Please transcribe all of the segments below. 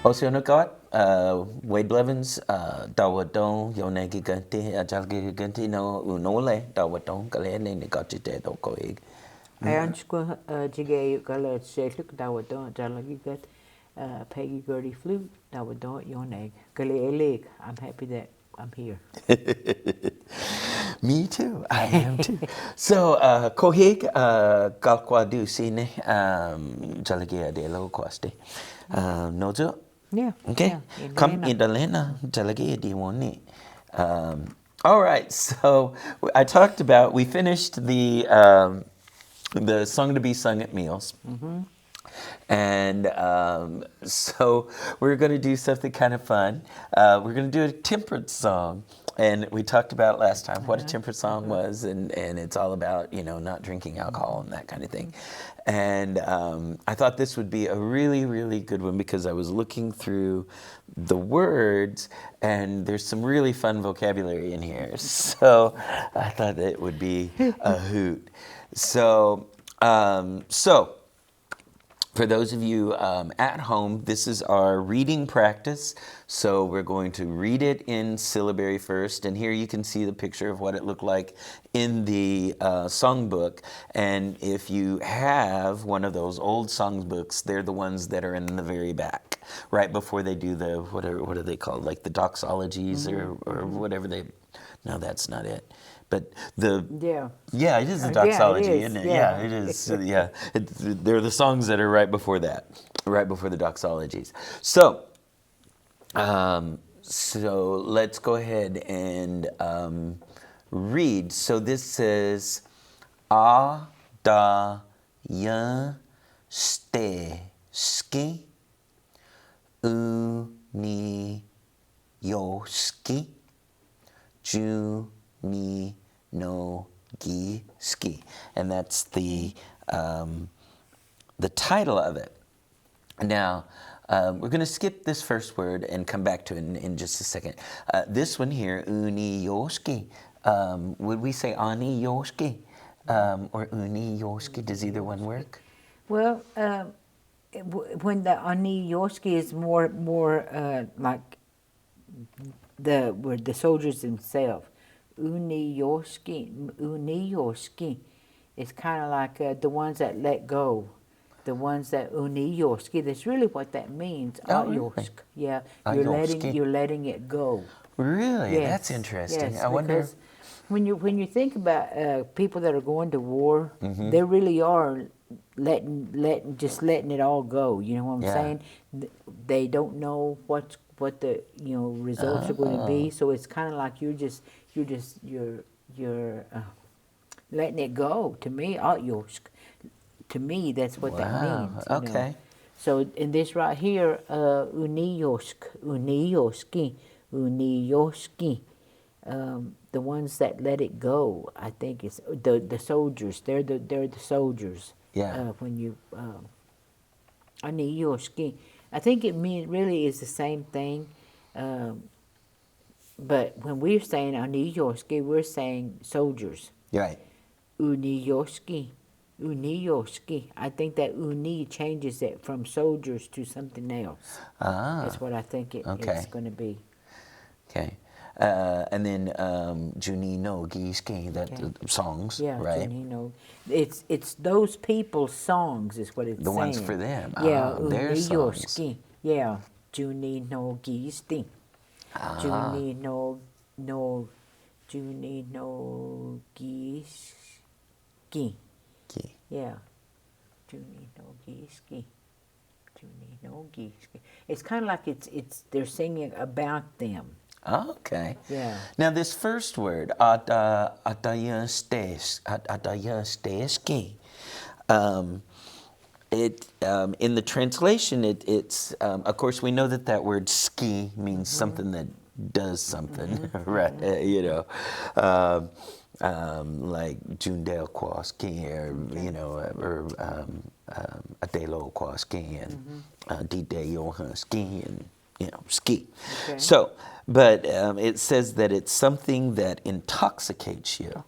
Oceanogot, Wade Blevins, Dawadon, Yonegi Ganti, Ajalgi Ganti, no, Unole, Dawadon, Galene, Negotite, Dokoig. Ayanchko jige gala shetluk dawadon jalagigat Peggy Gertie flute dawadon yoneg gale eleg. I'm happy that I'm here. Me too. I am too. So, Kohig, Galquadu Sine, Jalagia de Lo Quasti. Nojo? Yeah, Okay. yeah, in Come Lena. in the Lena, Jalagia de Woni. All right. So, I talked about, we finished the song to be sung at meals. And so we're going to do something kind of fun. We're going to do a temperance song. And we talked about last time what a temperance song was, and it's all about, not drinking alcohol and that kind of thing. And I thought this would be a really, really good one because I was looking through the words, and there's some really fun vocabulary in here. So I thought that it would be a hoot. So, for those of you at home, this is our reading practice. So we're going to read it in syllabary first. And here you can see the picture of what it looked like in the songbook. And if you have one of those old songbooks, they're the ones that are in the very back, right before they do the, what are they called? Like the doxologies or whatever they, no, that's not it. But yeah, it is a doxology, yeah, it is, isn't it? yeah. Yeah, it is. Yeah, they're the songs that are right before that, right before the doxologies. So, so let's go ahead and read. So this says, A da yin ste ski u ni yo ski ju ni no gi ski, and that's the title of it. Now, we're going to skip this first word and come back to it in just a second. This one here, uni yoski, would we say ani yoski or uni yoski? Does either one work? Well, when the Ani Yoski is more like the soldiers themselves. Uni Yoski. It's kind of like the ones that let go. The ones that Uni Yoski. That's really what that means. Oh, really? Yosk. Yeah, Yoski. you're letting it go. Really? Yes, That's interesting. yes, I wonder. because when you think about people that are going to war, they really are letting it all go. You know what I'm Yeah. saying? They don't know what the results are going to be. So it's kind of like you're letting it go. To me, to me, that's what that Wow. means. Okay. So in this right here, uniyoski, the ones that let it go, I think it's the soldiers. They're the soldiers. Yeah. When you uniyoski, I think it really is the same thing. But when we're saying uniyoski, we're saying soldiers. Right. Uniyoski. I think that uni changes it from soldiers to something else. That's what I think it's going to be. Okay. And then Junino Giski, that songs, right? Junino. It's those people's songs is what it's The saying. ones for them. Yeah, their songs. Yeah, Junino Gisti. Junino Giski. Yeah. Junino Giski. It's kind of like they're singing about them. Okay. Yeah. Now this first word, adayasteski, in the translation, it's of course we know that word ski means something that does something, right? Like Jundale Kwaski, or or Adelo Kwaski, and Dide Johan Ski, and ski. Okay. So, but it says that it's something that intoxicates you.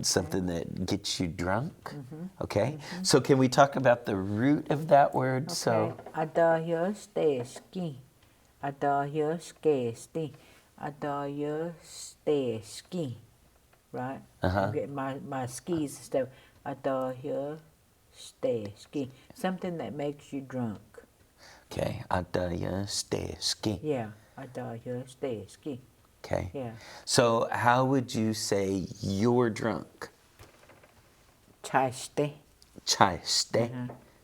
something that gets you drunk. Okay, so can we talk about the root of that word? Okay. So Adahyosteski. Adahyosteski. Adahyosteski. Right? I'm getting my skis and stuff. Adahyosteski. Something that makes you drunk. okay, adahyosteski. Yeah. Adahyosteski. Okay, Yeah. so how would you say you're drunk? Chaiste. Chaiste.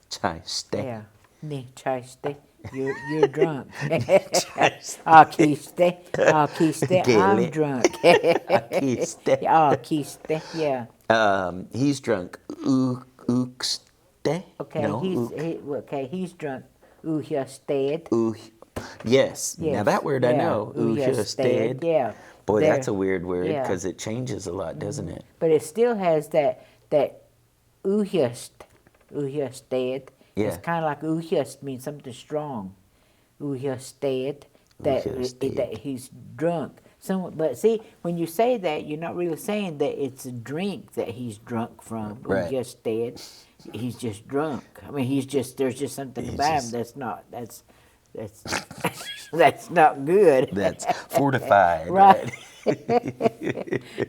Chaiste. Yeah. Ni chaiste. You're drunk. Chaiste. Akiste. I'm Gele. drunk. Akiste. Akiste. Yeah. He's drunk. Ukste. Okay. No. He's drunk. Uhjasted. Yes. Now Yes. that word I Yeah. know. Uhjasted. Yeah. Boy, There. that's a weird word Yeah. because it changes a lot, doesn't it? But it still has that uhjast. Uhjasted. Yeah. It's kind of like uhjast means something strong. Uhjasted. That he's drunk. But see, when you say that, you're not really saying that it's a drink that he's drunk from. Right. Uhjasted. He's just drunk. I mean, there's just something about him that's that's not good. That's fortified. Right.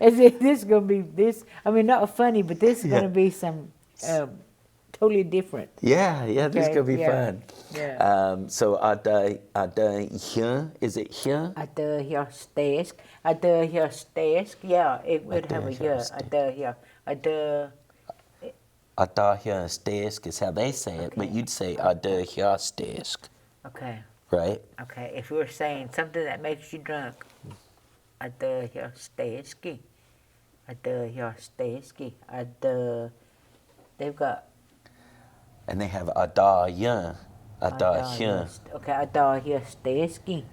As if this is gonna be this. I mean, not funny, but this is gonna be some totally different. Yeah, this is Okay, gonna be yeah, fun. yeah. So here, is it here? Adahyostesk. Yeah, it would have a yeah. Adahyostesk is how they say it, but Okay. you'd say adahyostesk, Okay. right? Okay. If we were saying something that makes you drunk, adahyosteski. They've got And they have adahya, adahya. Okay, adahyosteski.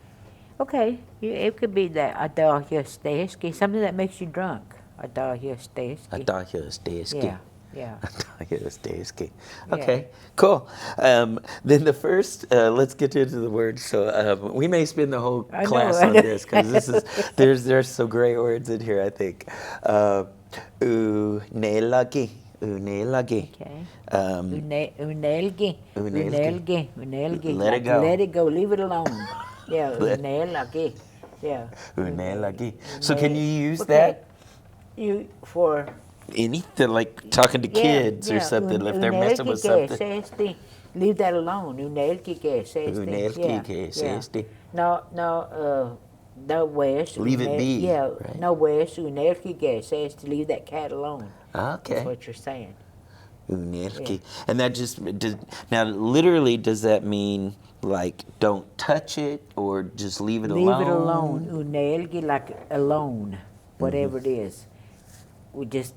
Okay, it could be that adahyosteski, something that makes you drunk. Adahyosteski. Adahyosteski. Yeah. Adahyosteski. Yeah. Okay, cool. Then the first, let's get into the words. So we may spend the whole I know, class I on know. this because there's some great words in here, I think. Unelagi. Unelagi. Okay. Unelgi. Unelgi. Let it go. Let it go. Leave it alone. Yeah. Unelgi. Yeah. Unelagi. So can you use Okay. that? For Anything like talking to kids or something if they're messing with something. Leave that alone. Unelgi que sesti. Unelgi que sesti. No ways. Leave it be, Yeah. right? No ways. Unelgi que says to leave that cat alone. Okay. That's what you're saying. Unelgi. And that just, now literally does that mean like don't touch it or just leave it alone? Leave it alone. Unelgi, like alone. Whatever it is. We just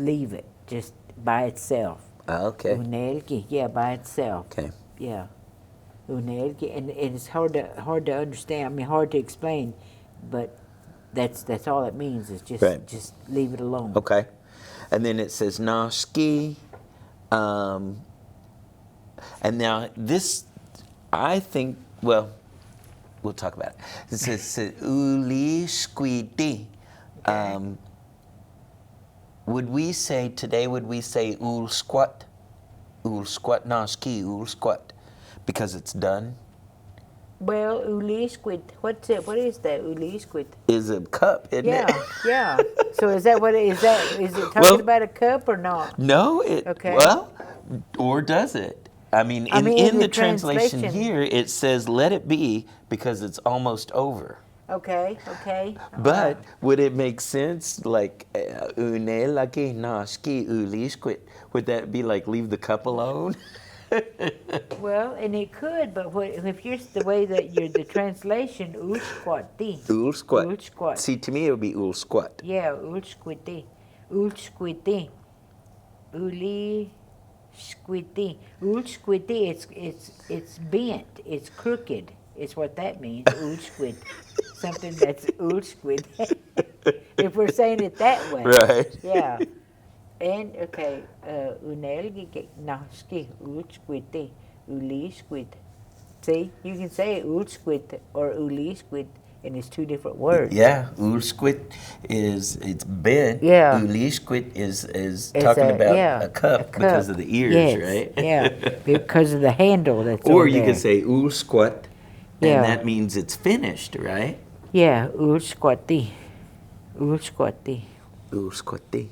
leave it. Just by itself. Okay. Unelgi, yeah, by itself. Okay. Yeah. Unelgi, and it's hard to understand. I mean, hard to explain, but that's all it means is just Right. just leave it alone. Okay. And then it says Nashki. And now this, I think, well, we'll talk about it. It says Uli Squidi. Would we say ul squat? Ul squat Nashki, ul squat. Because it's done? Well, ulisquid. What's it? What is that? Ulisquid. Is a cup, isn't it? Yeah. So is that what it is? Is it talking about a cup or not? No, Okay. Well, or does it? I mean, in the translation here, it says let it be because it's almost over. Okay. But would it make sense like unelaki nashki ulisquit? Would that be like leave the cup alone? Well, and it could, but if you're the way that you're the translation, ulsquati. Ulsquat. Ulsquat. See, to me it would be ulsquat. Yeah, ulsquiti. Ulsquiti. Uli squiti. Ulsquiti, it's bent. It's crooked. It's what that means. Ulsquid. Something that's ulsquid. If we're saying it that way. Right. Yeah. And okay, unelgi naski ulisquid. See, you can say ulisquid or ulisquid and it's two different words. Yeah, ulsquit it's bed. Yeah. Ulisquit is It's talking a about yeah a cup because of the ears, Yes, right? yeah, because of the handle that's Or on you there. could say ulsquat, and Yeah. that means it's finished, right? Yeah, ulsquati, ulsquati. Ulsquati.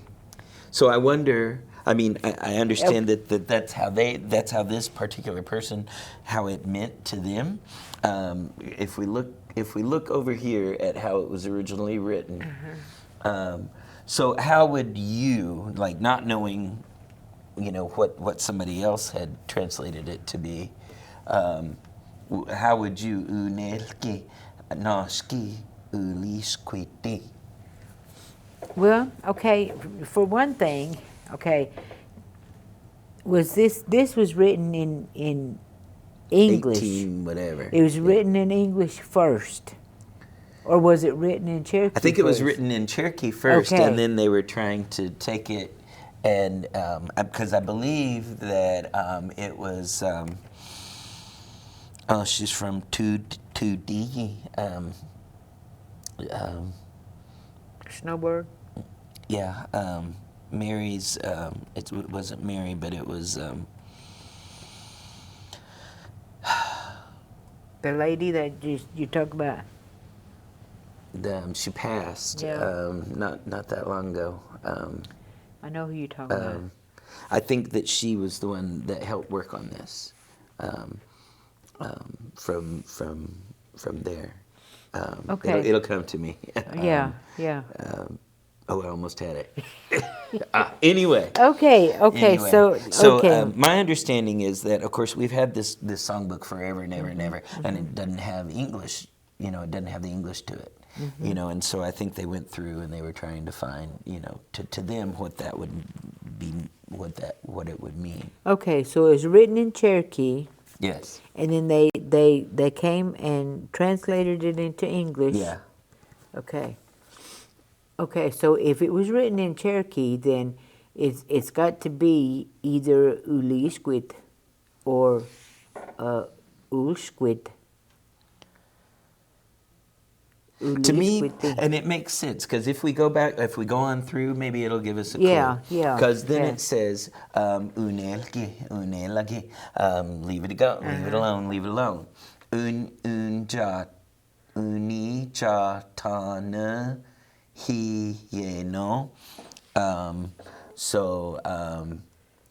So I wonder. I mean, I understand that's how this particular person, how it meant to them. If we look over here at how it was originally written, so how would you, like, not knowing, what somebody else had translated it to be, how would you unelki noski ulisquiti? Well, okay, for one thing, okay, was this was written in English. 18 whatever. It was Yeah. written in English first, or was it written in Cherokee? I think it was first? written in Cherokee first, Okay. and then they were trying to take it, and because I believe that it was. Oh, she's from 2D. Snowbird. Yeah, Mary's. It wasn't Mary, but it was. The lady that you talk about. She passed. Yeah. Not that long ago. I know who you're talking about. I think that she was the one that helped work on this. From there. Okay. It'll come to me. Yeah. Oh, I almost had it. Anyway. Okay. Anyway, So okay. My understanding is that, of course, we've had this songbook forever and ever and ever, and it doesn't have English. It doesn't have the English to it. And so I think they went through and they were trying to find, to them what that would be, what it would mean. Okay. So it was written in Cherokee. Yes. And then they came and translated it into English. Yeah. Okay. Okay, so if it was written in Cherokee, then it's got to be either Ulisquit or Ulsquit. To me, and it makes sense, because if we go on through, maybe it'll give us a clue. Yeah. Because then yeah. it says, unelagi, leave it go, leave it alone, leave it alone. Unijatana hiyeno. So,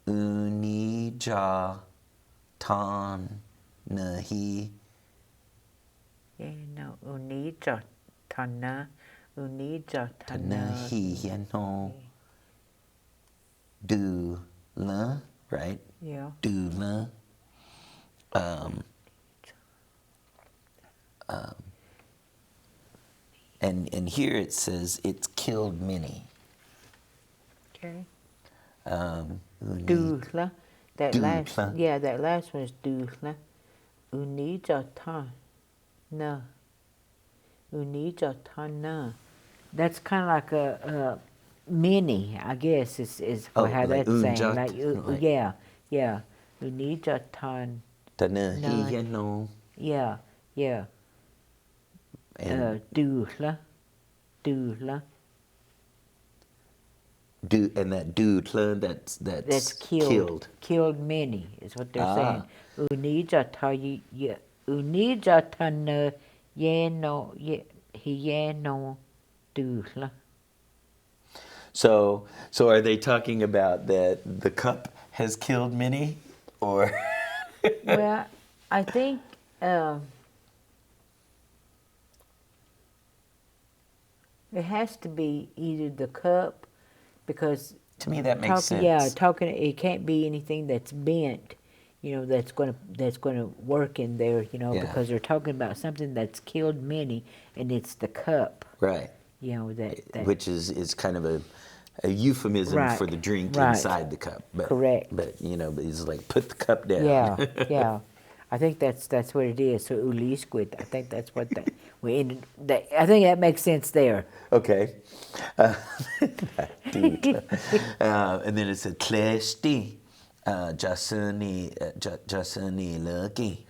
unijatana hi. No, unijatana Hiyeno. Dula, right? Yeah. Dula. And here it says it's killed many. Okay. Uni- Dula. That last Dula. that last one is Dula. Unijatana. Unijatana. That's kind of like a mini, I guess, is Oh, how like that's saying. unjat, Like, like- yeah. Unijatan. Tana No. hiyeno. Yeah. And Dula. and that dula, that's That's killed. Killed many is what they're saying. Unijatana hiyeno dula. So are they talking about that the cup has killed many, or? Well, I think it has to be either the cup, because To me, that makes sense. Yeah, it can't be anything that's bent, that's gonna work in there, Yeah. because they're talking about something that's killed many, and it's the cup, Right. that Which is kind of a euphemism Right, for the drink right. inside the cup. But, Correct. But but he's like, put the cup down. Yeah. I think that's what it is. So ulisquid, I think that's what that we ended. I think that makes sense there. Okay. And then it said Kleshti Jasuni Lucky.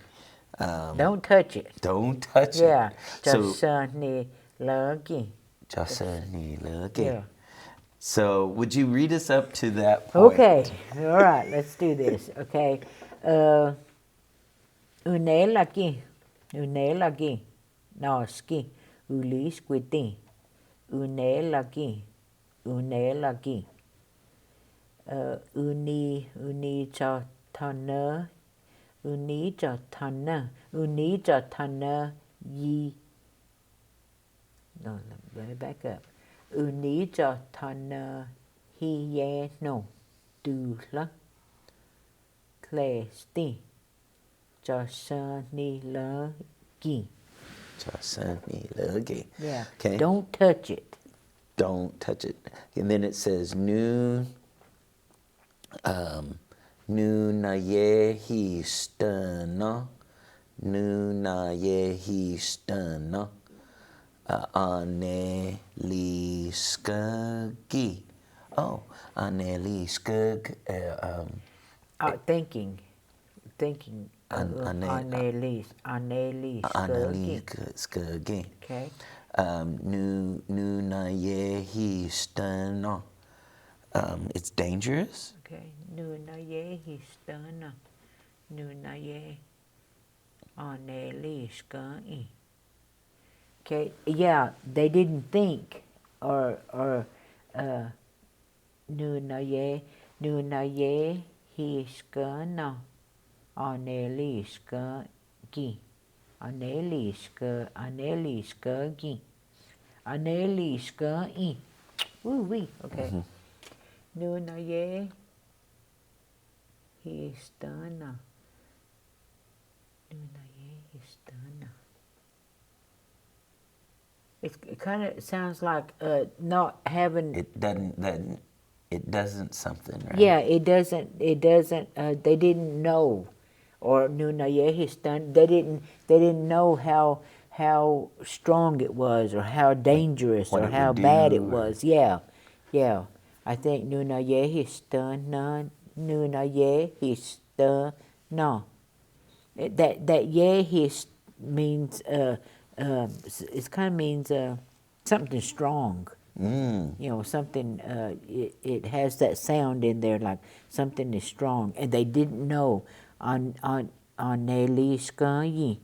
Don't touch it. Don't touch Yeah. it. Cho So, sơ ni lơ gi. cho sơ ni lơ ge. Yeah. So, would you read us up to that point? Okay. All right. Let's do this. Okay. Une lagi. Une lagi. Noski. Uli squiti. Une lagi. Une lagi. Uni cho tanner. Uni cho tanner. Uni cho tanner yi. No, let me back up. Uni cho tanner hi ye no. Du la. Kle sti. Cho sơ ni lơ gi. Cho sơ ni lơ ge. Yeah. Okay. Don't touch it. Don't touch it. And then it says, Nu na ye hi stunna. Nu na ye hi stunna. Ane li skuggi. Oh, ane li skug. Thinking. Anneli Skuggi. Okay. Nu na ye hi stunna. It's dangerous. Okay. Nu na ye histana. Nu na ye anneli skai. Okay. Yeah, they didn't think or nu na ye hiskana anneli skai. Anneli skagi. Anneli skai. Woo wee. Okay. Nu na ye histana. Nu na ye histana. It kind of sounds like not having. It doesn't. It doesn't something, right? Yeah, it doesn't. They didn't know, or nu na ye histana. They didn't know how strong it was, or how dangerous, what or it how would bad do, it was. Yeah. I think nu na ye histana. Nu na ye histana. That ye hist means it kind of means something strong. You know, something. It has that sound in there, like something is strong, and they didn't know on Eliskayi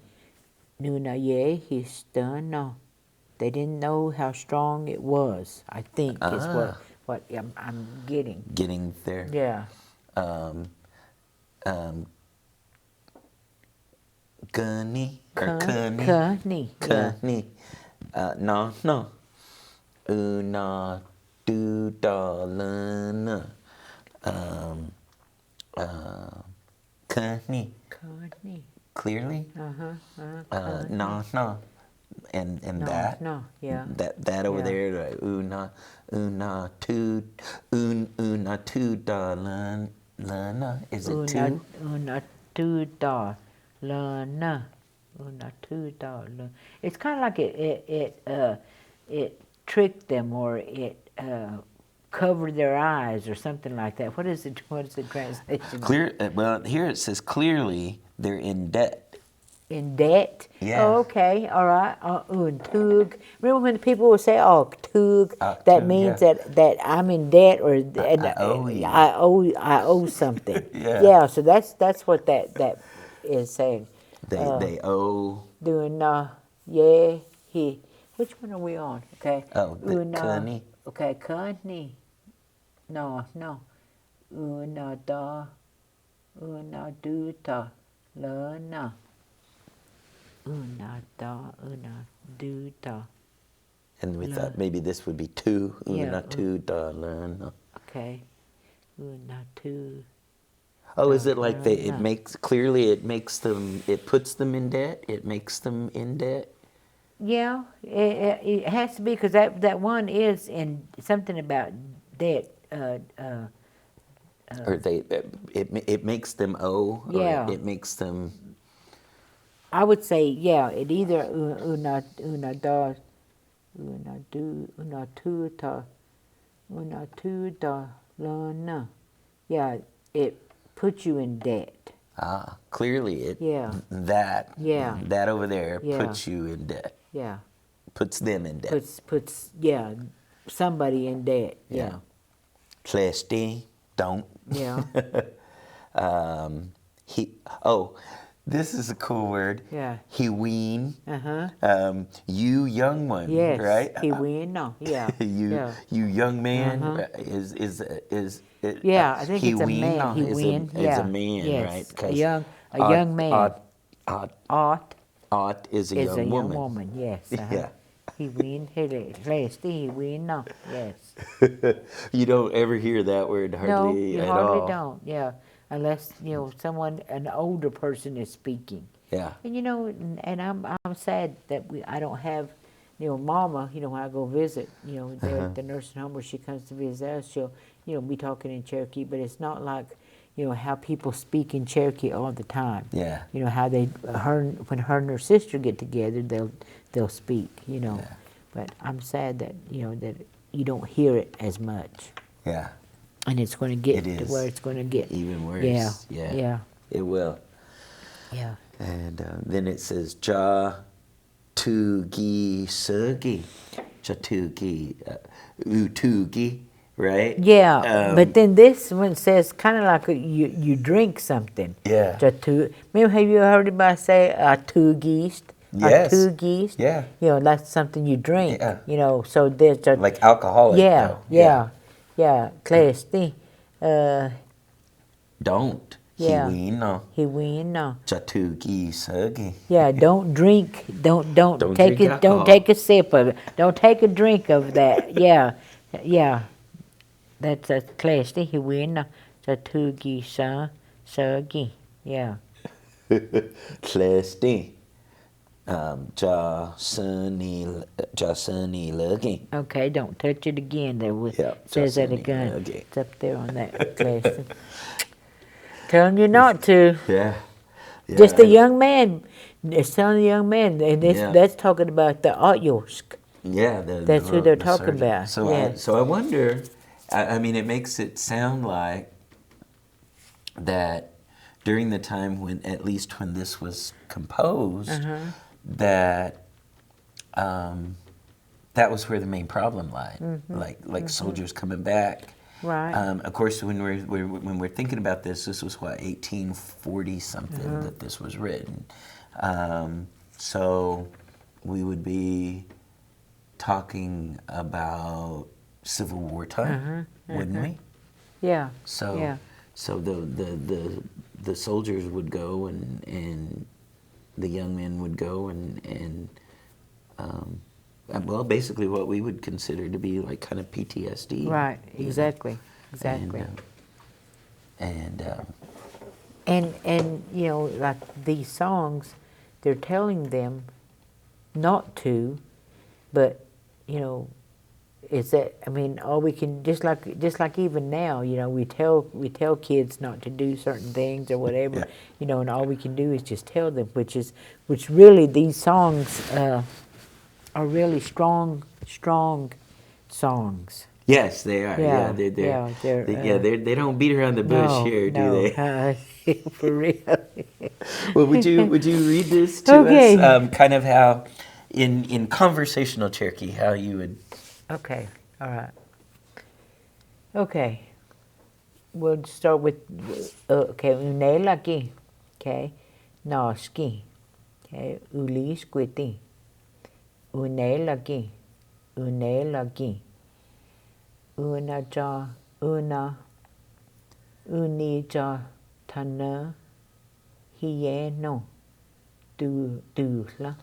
Nuna ye histana. They didn't know how strong it was. I think is what I'm getting. Getting there. Yeah. Gunny or Cunny. Cunny. Yeah. Cunny. No. Una do da lana. Cunny. Cunny. Clearly. No. And No, that. no, yeah. That over Yeah. there. Like, una two da lana. Is it two? Una tu da lana. Una tu da lana. It's kind of like it tricked them, or it covered their eyes, or something like that. What is the translation? Clear. Well, here it says clearly they're in debt. In debt? Yeah. Oh, okay, all right. Tug. Remember when people would say, "Oh, tug," that tug, means yeah. that I'm in debt, or I owe you. I owe something. Yeah. Yeah. So that's what that is saying. They owe. Doing yeah he. Which one are we on? Okay. Oh, the Cunny. Okay, Cunny. No. Una do ta lana. Una do ta. And we thought maybe this would be two. Una two da lana. Okay. Una two. Oh, is it like it puts them in debt? It makes them in debt? Yeah, it has to be, because that one is in something about debt. Or it makes them owe? Yeah. Or it makes them... I would say, yeah, it either una two da lana. Yeah, it puts you in debt. Clearly it Yeah. Yeah. that over there Yeah. puts you in debt. Yeah. Puts them in debt. Puts somebody in debt. Yeah. Clesty, don't. Yeah. He this is a cool word. Yeah. He ween. Uh-huh. You young one, Yes. right? He win. No. Yeah. you Yeah. you young man is Yeah. I think he it's a ween man. He is win. is a Yeah. man, right? Yes. Because A young man. ought Ought is a is a young young woman. woman. Yes. Uh-huh. Yeah. He win. He win. No. Yes. You don't ever hear that word No, hardly you at hardly all. don't. Yeah. Unless someone, an older person is speaking. Yeah. And and I'm sad that I don't have, Mama. When I go visit, there at the nursing home where she comes to visit us, she'll, be talking in Cherokee. But it's not like, how people speak in Cherokee all the time. Yeah. How when her and her sister get together, they'll speak. But I'm sad that that you don't hear it as much. Yeah. And it's going to get It to is. where it's going to get Even worse. Yeah. Yeah. Yeah. It will. Yeah. And then it says ja tu gi sugi. Ja tu gi utugi, right? Yeah, but then this one says kind of like you drink something. Yeah. Maybe have you heard anybody say a two geest? Yes. A two geest? Yeah. That's something you drink. Yeah. So there's a Like alcoholic though. yeah. Klesti. Don't. Yeah. Hiwino. He win no. Ja tu gi sugi. Yeah, don't drink. Don't Don't take drink it. alcohol. Don't take a sip of it. Don't take a drink of that. Yeah. That's a klesti. He win sa tugi sagi. Yeah. Clesty. Ja sunny looking. Okay, don't touch it again. There Yeah, says that sunny, again. okay. It's up there on that klesti. Telling you not to. Yeah. Just a young man. It's telling a young man, and Yeah. that's talking about the Otyosk. Yeah, That's who they're the talking surgeon. about, So yes. I wonder. I mean, it makes it sound like that during the time when, at least when this was composed, that that was where the main problem lied. Like soldiers coming back. Right. Of course, when we're thinking about this was what 1840 something that this was written. So we would be talking about Civil War time, wouldn't we? Yeah. So Yeah. so the soldiers would go and the young men would go and well, basically what we would consider to be like kind of PTSD. Right. you know. Exactly. Exactly. And And like these songs, they're telling them not to, but is that, I mean, all we can, just like even now, we tell kids not to do certain things or whatever, and all we can do is just tell them, which really these songs are really strong songs. yes, they are. Yeah, They don't beat around the bush here, do they? For real. Well, would you read this to Okay. us? Kind of how, in conversational Cherokee, how you would. Okay, all right. Okay, we'll start with, okay, unelaki, okay, naski, okay, ulisquiti, unelaki, unija tana, hieno, dula,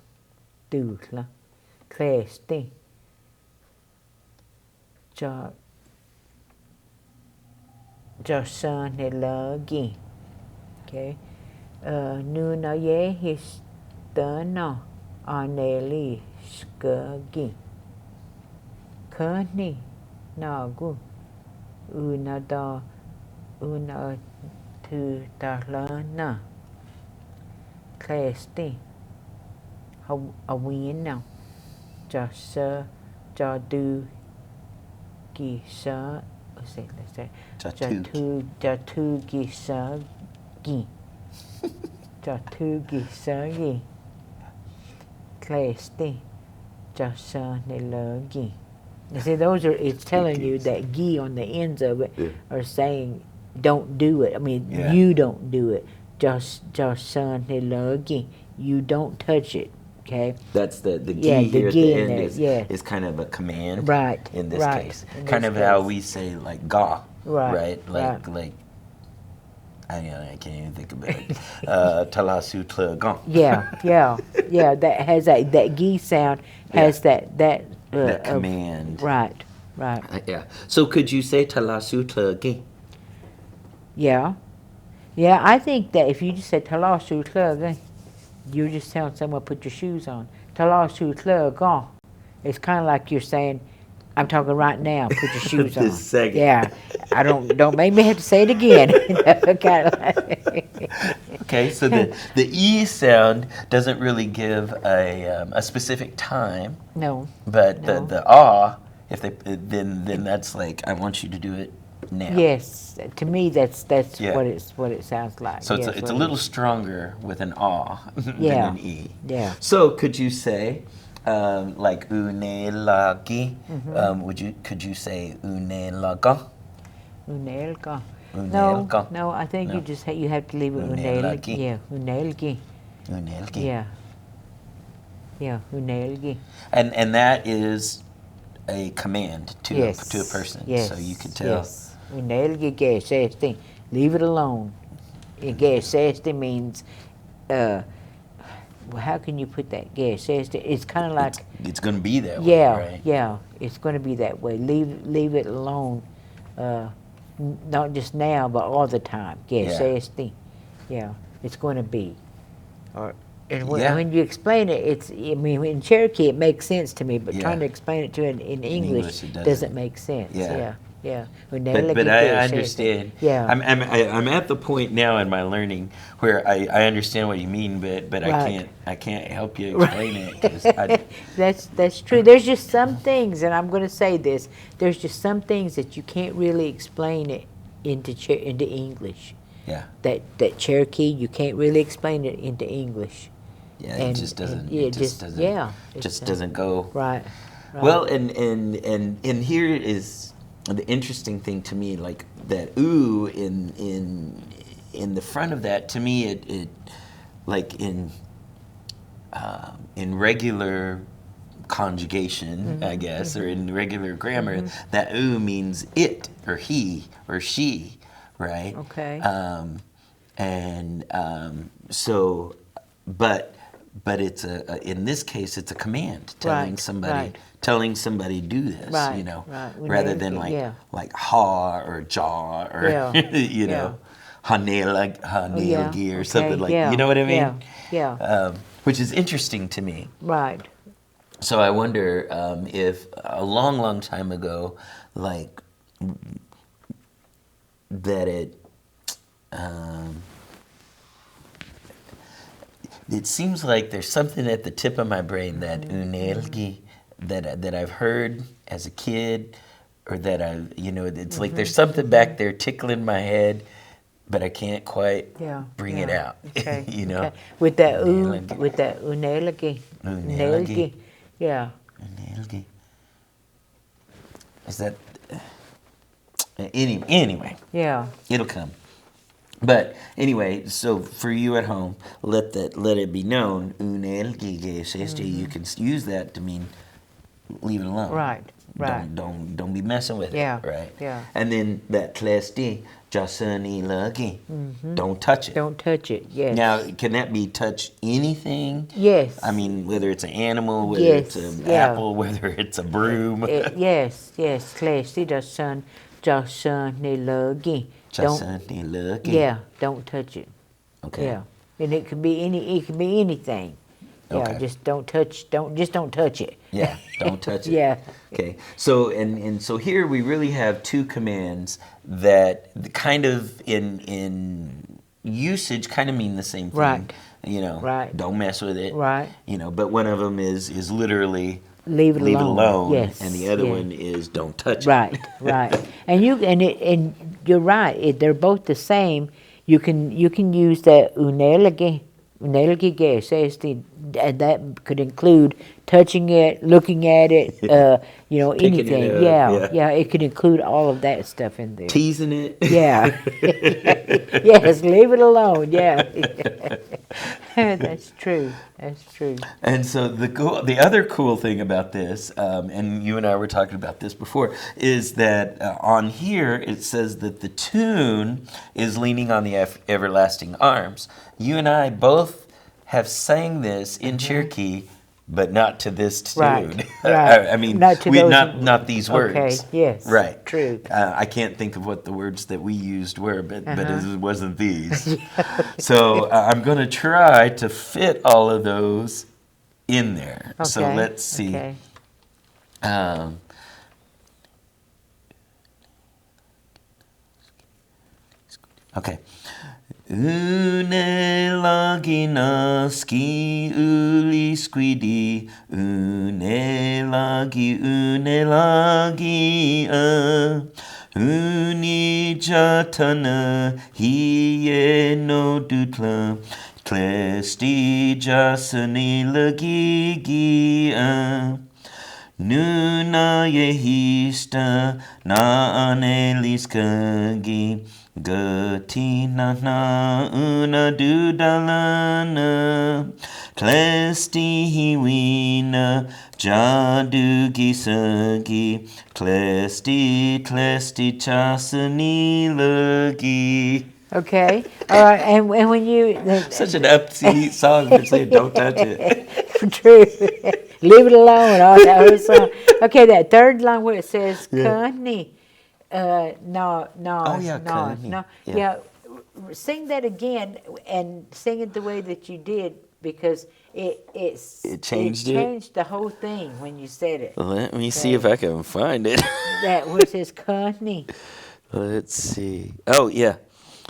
klesti, Josanelagi. Okay. Nuna ye histana aneli skagi. Kani nagu. Una tu talana. Klesti. Awina. Jadu Gisa, let's say, Jatu Gisa Gi. cho thư ghi sớ ghi class đi cho sơ ne lơ ghi. You see, those are, it's telling you that gi on the ends of it Yeah. are saying don't do it. I mean, Yeah. you don't do it. Cho sơ ne lơ ghi. You don't touch it. Okay. That's the Yeah, gi the here at gi the in end there, is kind of a command. Right. In this right, case, in kind this of how case. we say like ga, Right, Like right. I can't even think of it. Talasu tle gong. Yeah. That has that gi sound has that That command. Right. Yeah. So could you say talasu tle gi? Yeah. I think that if you just say talasu tle, you're just telling someone put your shoes on. Talasu tle, it's kind of like you're saying, I'm talking right now. Put your shoes on. This second. Yeah. I don't make me have to say it again. Kind of like Okay, so the e sound doesn't really give a specific time, No. but No. the ah, if they then that's like I want you to do it now. Yes. To me, that's Yeah. what it sounds like. So Yes, it's a what little it- stronger with an ah Yeah. than an e. Yeah. So could you say like une lagi? Could you say une laga? Unelga. Unelga. No. I think No. you have to leave it Unelgi. Yeah. Unelgi. Unelgi. Yeah. Unelgi. And that is a command to Yes. to a person. Yes. So you could tell. Yes. Unelgi gesesti. Leave it alone. Gesesti means. Well, how can you put that? Gesesti. It's kind of like. It's going to be that way, right? Yeah. It's going to be that way. Leave it alone. Not just now, but all the time. Gesesti. Yeah. It's going to be. And when you explain it, in Cherokee it makes sense to me, but Yeah. trying to explain it to in English it doesn't. doesn't make sense. Yeah. But I understand. Yeah. I'm at the point now in my learning where I understand what you mean, but Right. I can't help you explain it 'cause That's true. There's just some things, and I'm going to say this. There's just some things that you can't really explain it into English. yeah. That Cherokee, you can't really explain it into English. Yeah, And- it just doesn't. and, yeah, it just doesn't. yeah, Just it's, doesn't go. Right. Well, and here is the interesting thing to me, like that ooh in the front of that. To me, it like in regular conjugation, I guess, or in regular grammar, that ooh means it or he or she, right? Okay. So, but it's in this case it's a command telling Right, somebody right. telling somebody do this, Right, you know, right. rather than like ha or jaw or Yeah, you yeah. know, hanelgi or okay, something like yeah, you know what I mean? Yeah. Which is interesting to me. Right. So I wonder if a long time ago, like that it seems like there's something at the tip of my brain that unelgi that I've heard as a kid, or that I've it's like there's something back there tickling my head, but I can't quite bring it out. Okay. you know, Okay. With that Unelgi. with that unelgi. Unelgi. Yeah. Unelgi. Is that anyway? Yeah. It'll come. But anyway, so for you at home, let it be known. You can use that to mean leave it alone. Right. Right. Don't be messing with Yeah, it. Right. yeah. And then that class D, jasani lagi. Don't touch it. Don't touch it. Yes. Now, can that be touch anything? Yes. I mean, whether it's an animal, whether Yes, it's an yeah. apple, whether it's a broom. Yes. Classy jasani lagi. Jasani lagi. Yeah. Don't touch it. Okay. Yeah. And it could be anything. Yeah, Okay. just don't touch it. Yeah, don't touch it. Yeah. Okay. So and so here we really have two commands that kind of in usage kind of mean the same thing. Right. You know, Right. don't mess with it. Right. You know, but one of them is literally Leave it alone. Yes. and the other yeah. one is don't touch it. Right. And you're right. They're both the same. you can use that unelege says and that could include touching it, looking at it, Picking it anything. up, Yeah, yeah. yeah, it could include all of that stuff in there. Teasing it. Yeah. Yes, leave it alone. Yeah. That's true. That's true. And so the other cool thing about this, and you and I were talking about this before, is that on here it says that the tune is leaning on the everlasting arms. You and I both have sang this in Cherokee, but not to this tune. Right, right. I mean, Not to those- not these words. Okay, yes, Right. true. I can't think of what the words that we used were, but it wasn't these. So I'm going to try to fit all of those in there. So Okay, let's see. okay. Okay. Une lagina ski uli squidi, une lagi uni jatana hiye no dutla, tlesti jasani lagi Nuna yehista na aneliskagi gati na una dudalana klesti hiwina jadu gisagi klesti chasani lagi. Okay. All right. And when you Such an upbeat song for saying don't touch it. true, leave it alone. All that whole song. Okay, that third line where it says "Connie," no, Oh, yeah, Connie. no, Yeah. yeah. Sing that again and sing it the way that you did because it changed it? changed the whole thing when you said it. Let me see if I can find it. That where it says "Connie." Let's see. Oh, yeah.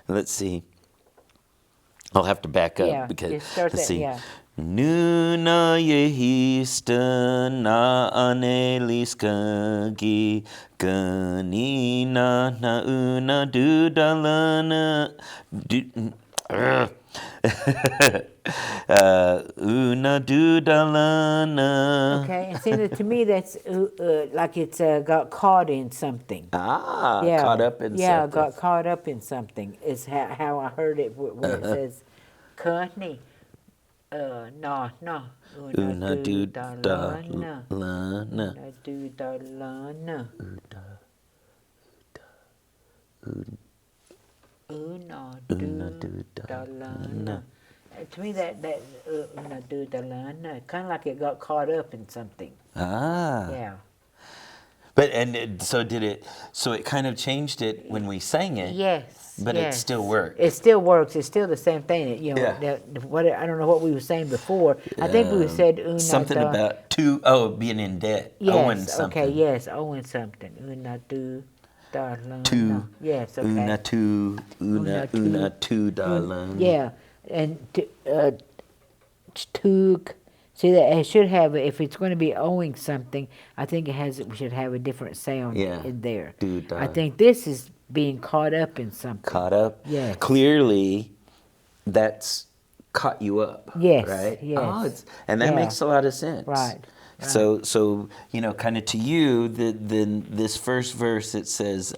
Let's see. I'll have to back up Yeah, because it starts let's at- see. yeah. Nuna yehista na aneliskagi ganina na una dudalana una dudalana. Okay, and see that to me that's like it's got caught in something. Caught up in yeah, something. got caught up in something. Is how I heard it where it says, "Connie, no, Una dudalana, dudalana. una dudalana, una dudalana." To me, that una dudalana, kind of like it got caught up in something. Yeah. But so it kind of changed it when we sang it. Yes. But it yes. still worked. It still works. It's still the same thing. Yeah. I don't know what we were saying before. I think we said una something da- about being in debt. Yes. Owing something. Okay. Yes. Owing something. Una do da la. Two. Yes. Okay. Una two $2. Yeah. And took. See that it should have. If it's going to be owing something, I think we should have a different sound in there. I think this is being caught up in something. Caught up. Yes. Clearly, that's caught you up. Yes. Right. Yes. And that Yeah. makes a lot of sense. Right. So kind of to you, this first verse it says,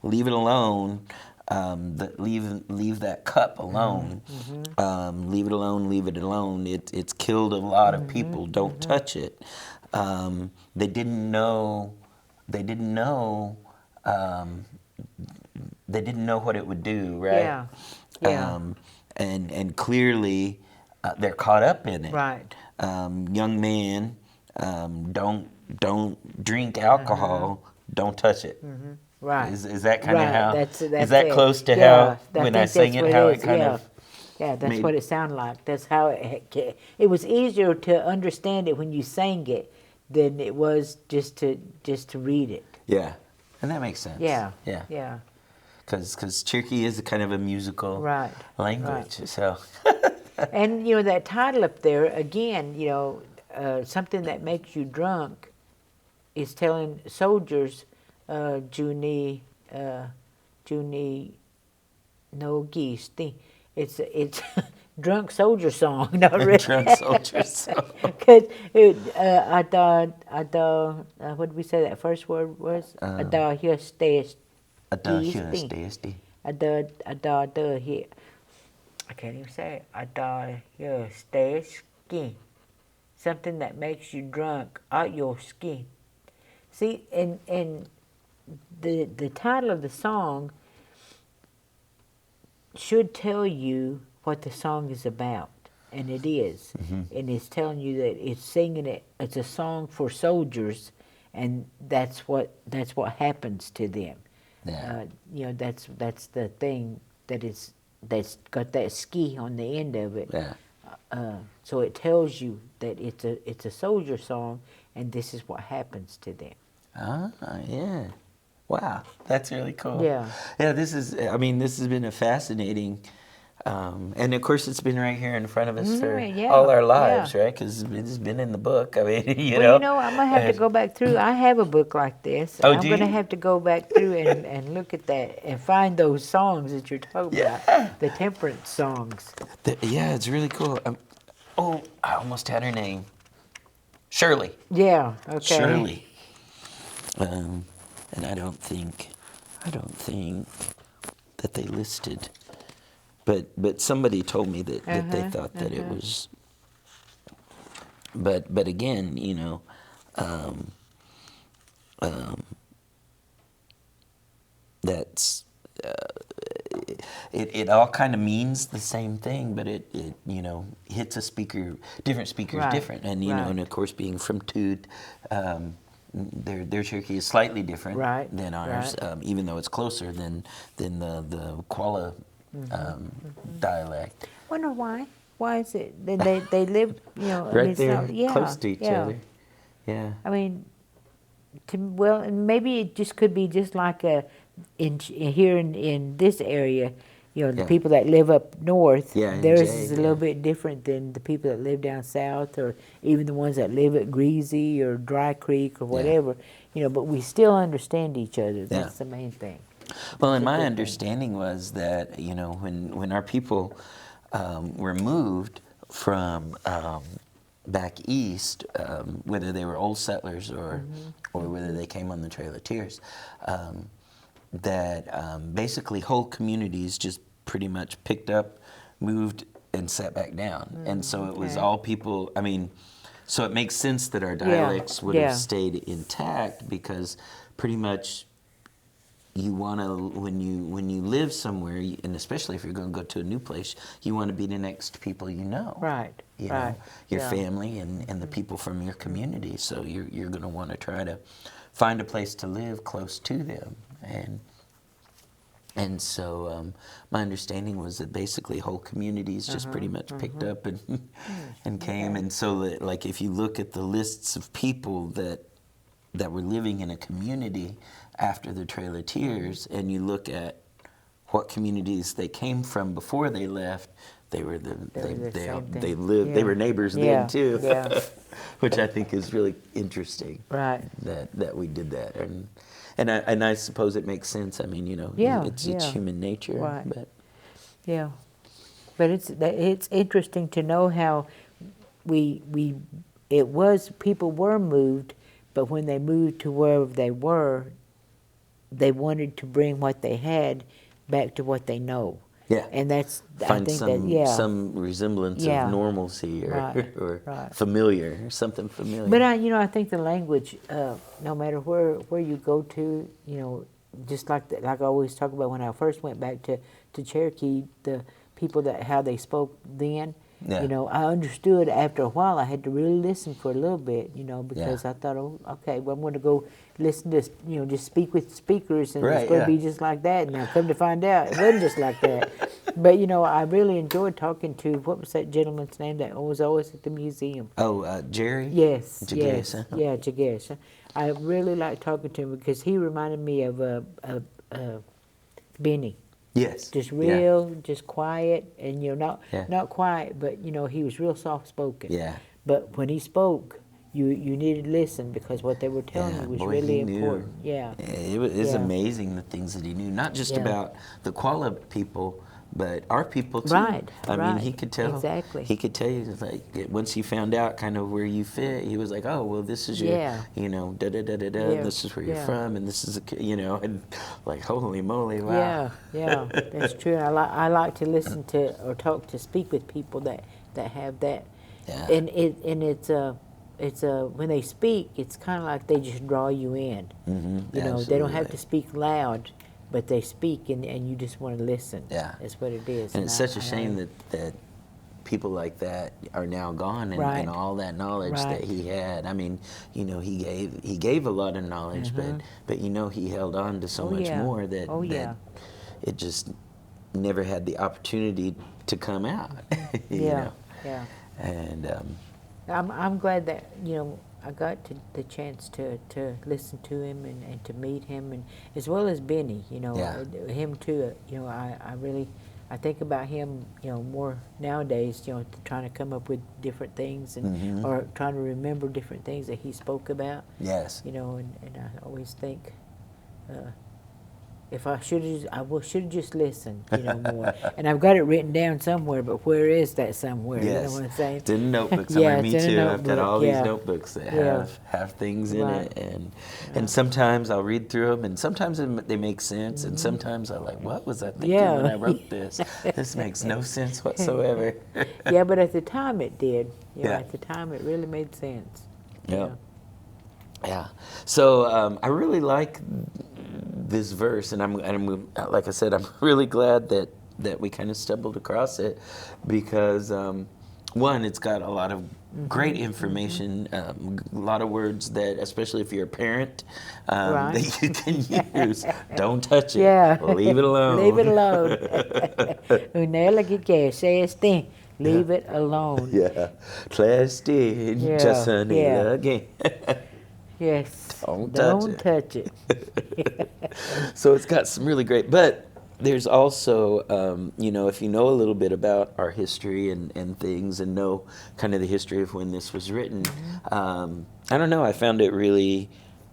"Leave it alone." Leave that cup alone. Leave it alone. Leave it alone. It's killed a lot of people. Don't touch it. They didn't know. They didn't know what it would do. Right. Yeah. Yeah. And clearly, they're caught up in it. Right. Young man, don't drink alcohol. Don't touch it. Right. Is that kind of Right. how? That's is that it. close to Yeah, how when I think sang that's it? what How is. it kind yeah. of. Yeah, that's made- what it sounded like. That's how it was easier to understand it when you sang it than it was just to read it. Yeah, and that makes sense. Yeah. Yeah. Yeah. Because Cherokee is a kind of a musical Right. language. So. And that title up there again, something that makes you drunk is telling soldiers, Junie no geese. It's drunk soldier song. Not really. Drunk soldier song. Because what did we say that first word was? Ada here stays. Adahustasty. Ada here. I can't even say it. Ada here stays skin. Something that makes you drunk out your skin. See, and the title of the song should tell you what the song is about, and it is. And it's telling you that it's singing it. It's a song for soldiers, and that's what happens to them. Yeah. That's the thing that's got that ski on the end of it. Yeah. So it tells you that it's a soldier song, and this is what happens to them. Ah, yeah. Wow, that's really cool. Yeah. Yeah, this has been a fascinating, and of course it's been right here in front of us for yeah, all our lives, yeah. right? Because it's been in the book. I mean, Well, I'm going to have to go back through. I have a book like this. Oh, I'm do going to you? have to go back through and look at that and find those songs that you're talking Yeah. about, the temperance songs. Yeah, it's really cool. Oh, I almost had her name. Shirley. Yeah, okay. Shirley. And I don't think that they listed, but somebody told me that they thought that it was. But again, that's it all kind of means the same thing, but it hits a speaker, different speakers Right, different, and right. and of course being from Toot, their Cherokee is slightly different Right, than ours, right. even though it's closer than the Qualla dialect. Wonder why? Why is it? They live, Right it's there, not- yeah, close to each yeah. other. Yeah. I mean, and maybe it just could be just like here in this area, the Yeah. people that live up north, Yeah, in theirs Jay, is a yeah. little bit different than the people that live down south, or even the ones that live at Greasy or Dry Creek or whatever. But we still understand each other. That's the main thing. Well, and It's a my good thing. understanding was that when our people were moved from back east, whether they were old settlers or whether they came on the Trail of Tears, that basically whole communities just pretty much picked up, moved, and sat back down, and so it was okay. all people. I mean, so it makes sense that our dialects would yeah. have stayed intact because pretty much you want to when you live somewhere, and especially if you're going to go to a new place, you want to be the next people you know. Right. You right. know, your yeah. family and the people from your community. So you're going to want to try to find a place to live close to them, and so my understanding was that basically whole communities just pretty much picked up and came, and so that, like, if you look at the lists of people that were living in a community after the Trail of Tears, and you look at what communities they came from before they left, they were they lived they were neighbors then too, Yeah. which I think is really interesting. Right. That we did that, and I suppose it makes sense. I mean, Yeah, it's yeah. human nature, Right. but Yeah, but it's interesting to know how people were moved, but when they moved to wherever they were, they wanted to bring what they had back to what they know. yeah, And that's find I think some resemblance Yeah. of normalcy or Right, or right. familiar or something familiar. But I think the language, no matter where you go to, just like I always talk about when I first went back to Cherokee, the people how they spoke then. Yeah. I understood after a while. I had to really listen for a little bit, because Yeah. I thought, oh, okay, well, I'm going to go listen to, just speak with speakers, and Right, it's going to yeah. be just like that. Now, come to find out, it wasn't just like that. But I really enjoyed talking to what was that gentleman's name that was always at the museum? Oh, Jerry? Yes, Jagesa? yeah, Jagesa. I really liked talking to him because he reminded me of Benny. Yes. Just Yeah. real, just quiet, and Yeah. not quiet, but he was real soft spoken. Yeah. But when he spoke, you needed to listen because what they were telling you was boy, really he knew. important. Yeah. It's Yeah. amazing the things that he knew, not just Yeah. about the Koala people, but our people too. Right, I mean, he right, could tell. exactly. He could tell you, like, once he found out kind of where you fit, he was like, oh, well, this is your, Yeah. you know, da da da da da, Yeah, and this is where you're yeah. from, and this is, you know, and like, holy moly, wow. Yeah, yeah, that's true. I like to listen to or speak with people that have that, Yeah. and it's when they speak, it's kind of like they just draw you in. You know, they don't have to speak loud, but they speak, and you just want to listen. Yeah. That's what it is. And it's such a shame that people like that are now gone, and, Right. and all that knowledge that Right. he had. I mean, you know, he gave a lot of knowledge, but you know, he held on to so Oh, much yeah. more that Oh, yeah. it just never had the opportunity to come out. you Yeah, know? yeah. And I'm glad that I got the chance to listen to him and to meet him, and as well as Benny, Yeah. him too. I really I think about him more nowadays. Trying to come up with different things and or trying to remember different things that he spoke about. yes. And I always think. If I should have just listened, more. And I've got it written down somewhere, but where is that somewhere? Yes. You know what I'm saying? It's in notebooks. Yeah, I mean, me it's in a too. I've got notebook, all these yeah. notebooks that Yeah. have things in Right. it, and sometimes I'll read through them, and sometimes they make sense, and sometimes I'm like, what was I thinking Yeah. when I wrote this? This makes no sense whatsoever. Yeah, but at the time it did. Yeah. At the time it really made sense. Yep. Yeah. So I really like this verse, and I'm like I said, I'm really glad that we kind of stumbled across it, because one, it's got a lot of great information, a lot of words that, especially if you're a parent, Right. that you can use. Don't touch it. Yeah. Leave it alone. Leave it alone. Unela que sea este. Leave it alone. Yeah. Plastic. Yeah, Just yeah. again. Yes. Don't touch touch it. So it's got some really great, but there's also, if you know a little bit about our history and things, and know kind of the history of when this was written, I don't know, I found it really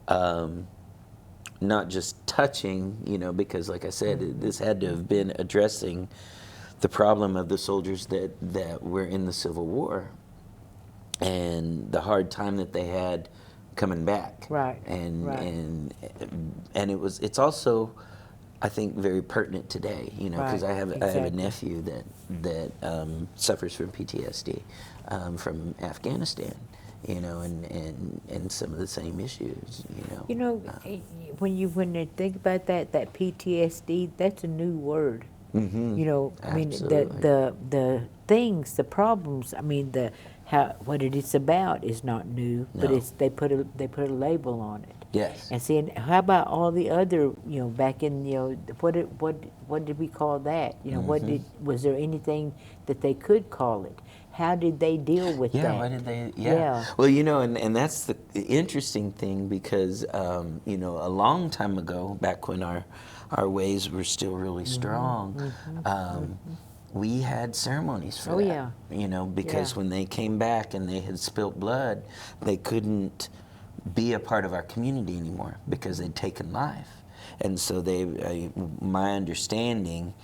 not just touching, because like I said, this had to have been addressing the problem of the soldiers that were in the Civil War, and the hard time that they had coming back. Right. And it's also, I think, very pertinent today. Because Right, I have a exactly. nephew that suffers from PTSD from Afghanistan. And some of the same issues. When you think about that PTSD, that's a new word. I mean, Absolutely. the things, the problems. I mean, what it is about is not new, but No. they put a label on it. Yes. And see, and how about all the other, back in, what did we call that? Was there anything that they could call it? How did they deal with that? Why did they? Yeah. Well, and that's the interesting thing, because a long time ago, back when our ways were still really strong, we had ceremonies for Oh, that. yeah. Because Yeah. when they came back and they had spilt blood, they couldn't be a part of our community anymore because they'd taken life. And so my understanding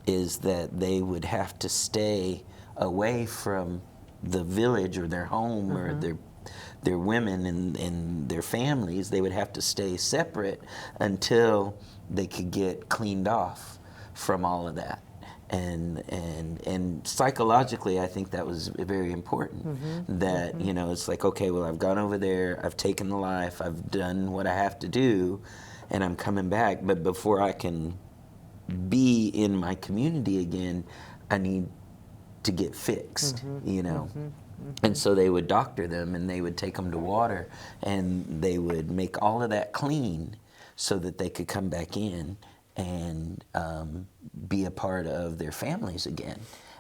is that they would have to stay away from the village or their home or their women and their families. They would have to stay separate until they could get cleaned off from all of that. And psychologically, I think that was very important. That it's like, okay, well, I've gone over there, I've taken the life, I've done what I have to do, and I'm coming back. But before I can be in my community again, I need to get fixed. And so they would doctor them, and they would take them to water, and they would make all of that clean so that they could come back in and be a part of their families again.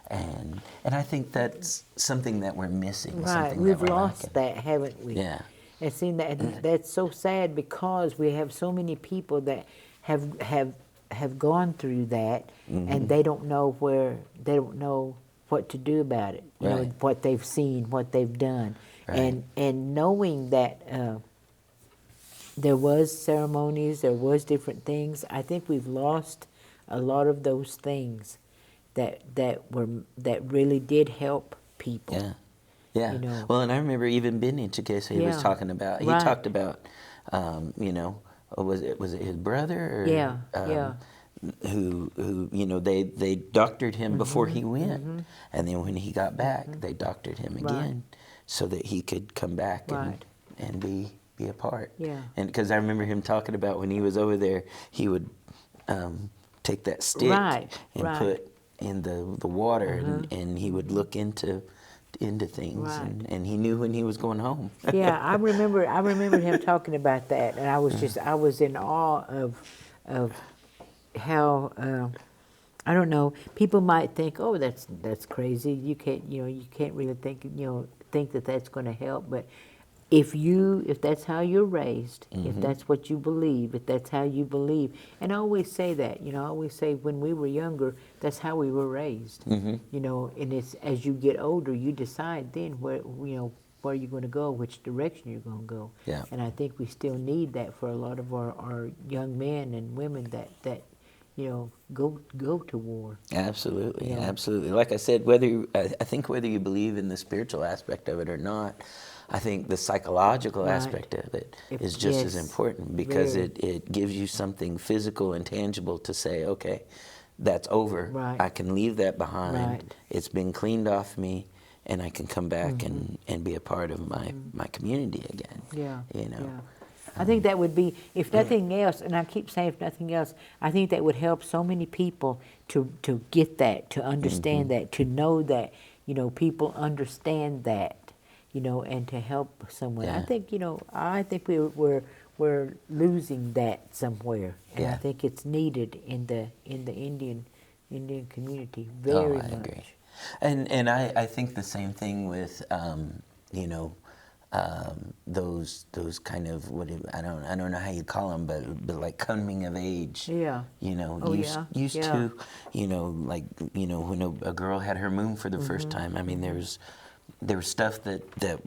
And I think that's something that we're missing. Right, something we've that we're lost lacking. that, haven't we? Yeah. And see, that's so sad, because we have so many people that have gone through that, and they don't know what to do about it. Right. What they've seen, what they've done. Right. And knowing that there was ceremonies, there was different things. I think we've lost a lot of those things that really did help people. Yeah. Yeah. You know. Well, and I remember even Ben in Chickasaw, he was Yeah. talking about, he Right. talked about, was it his brother or Yeah. Yeah. who they doctored him before Mm-hmm. he went, and then when he got back, they doctored him Right. again, so that he could come back Right. and be a part. Yeah. And because I remember him talking about when he was over there, he would take that stick Right. and Right. put in the water, and he would look into things, Right. and he knew when he was going home. Yeah, I remember him talking about that, and I was in awe of how I don't know. People might think, oh, that's crazy. You can't really think that that's going to help. But if that's how you're raised, if that's what you believe, if that's how you believe, and I always say that, I always say when we were younger, that's how we were raised. And it's as you get older, you decide then where you're going to go, which direction you're going to go. Yeah. And I think we still need that for a lot of our young men and women that go to war. Absolutely, Yeah. absolutely. Like I said, I think whether you believe in the spiritual aspect of it or not, I think the psychological Right. aspect of it If- is just as yes, important, because very. it gives you something physical and tangible to say, okay, that's over. Right. I can leave that behind. Right. It's been cleaned off me, and I can come back and be a part of my community again. Yeah. You know. Yeah. I think that would be, if nothing else, and I keep saying if nothing else, I think that would help so many people to get that, to understand that, to know that, people understand that, and to help someone. Yeah. I think we're losing that somewhere, and I Yeah. think it's needed in the Indian community Oh, very I much. agree. And I think the same thing with those kind of I don't know how you call them, but like coming of age. Yeah. Oh, used yeah. used Yeah. to, when a girl had her moon for the first time. I mean, there was stuff that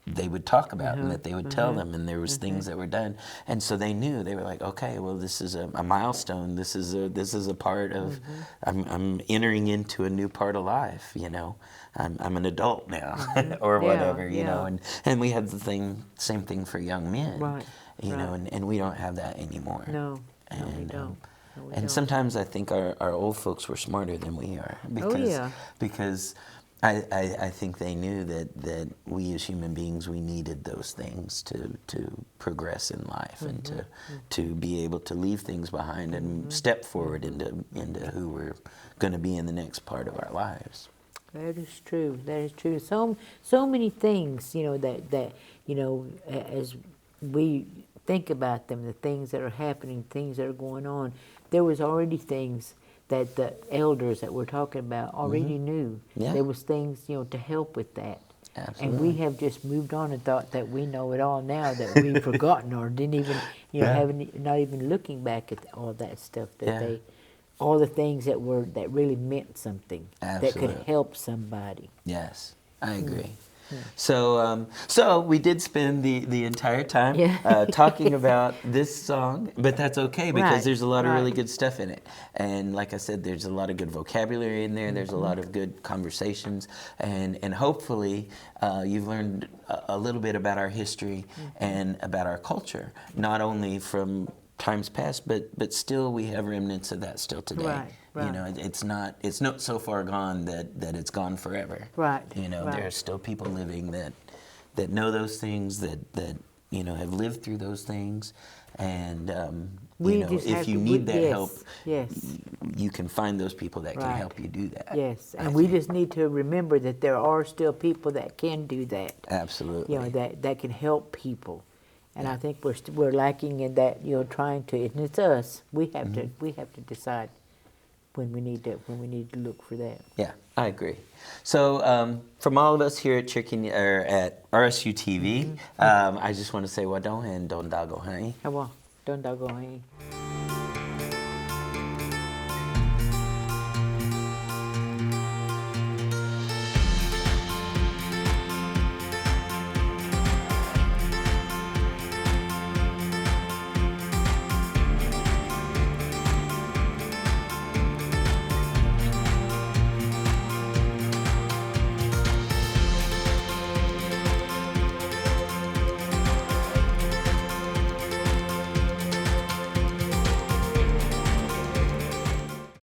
they would talk about and that they would tell them, and there was things that were done, and so they knew. They were like, okay, well, this is a milestone. This is a part of. I'm entering into a new part of life. I'm an adult now, or Yeah, whatever. yeah. And we had the same thing for young men. Right, right. And we don't have that anymore. No, we And, don't. No, we and don't. sometimes I think our old folks were smarter than we are, yeah. because I think they knew that we as human beings, we needed those things to progress in life, and to be able to leave things behind and step forward into who we're going to be in the next part of our lives. That is true. That is true. So many things, that as we think about them, the things that are happening, things that are going on, there was already things that the elders that we're talking about already knew. Yeah. There was things, to help with that. Absolutely. And we have just moved on and thought that we know it all now, that we've forgotten or didn't even, not even looking back at all that stuff that all the things that really meant something, that Absolutely. could help somebody. Yes, I agree. So we did spend the entire time Yeah. talking about this song, but that's okay, because Right, there's a lot of really right. good stuff in it. And like I said, there's a lot of good vocabulary in there. There's a lot of good conversations, and hopefully you've learned a little bit about our history and about our culture, not only from times past, but still we have remnants of that still today. Right, right. It's not so far gone that it's gone forever. Right, There are right. still people living that know those things, that have lived through those things, and We just have if you to- need we- that yes, help, yes. you can find those people that can Right. help you do that. Yes, I and we think. just need to remember that there are still people that can do that. Absolutely. That can help people. And I think we're lacking in that, trying to, and it's us. We have to decide when we need to look for that. Yeah, I agree. So from all of us here at Cherokee, or at RSU TV, I just want to say wadon and don dago, honey. Hawa, don't go, hey.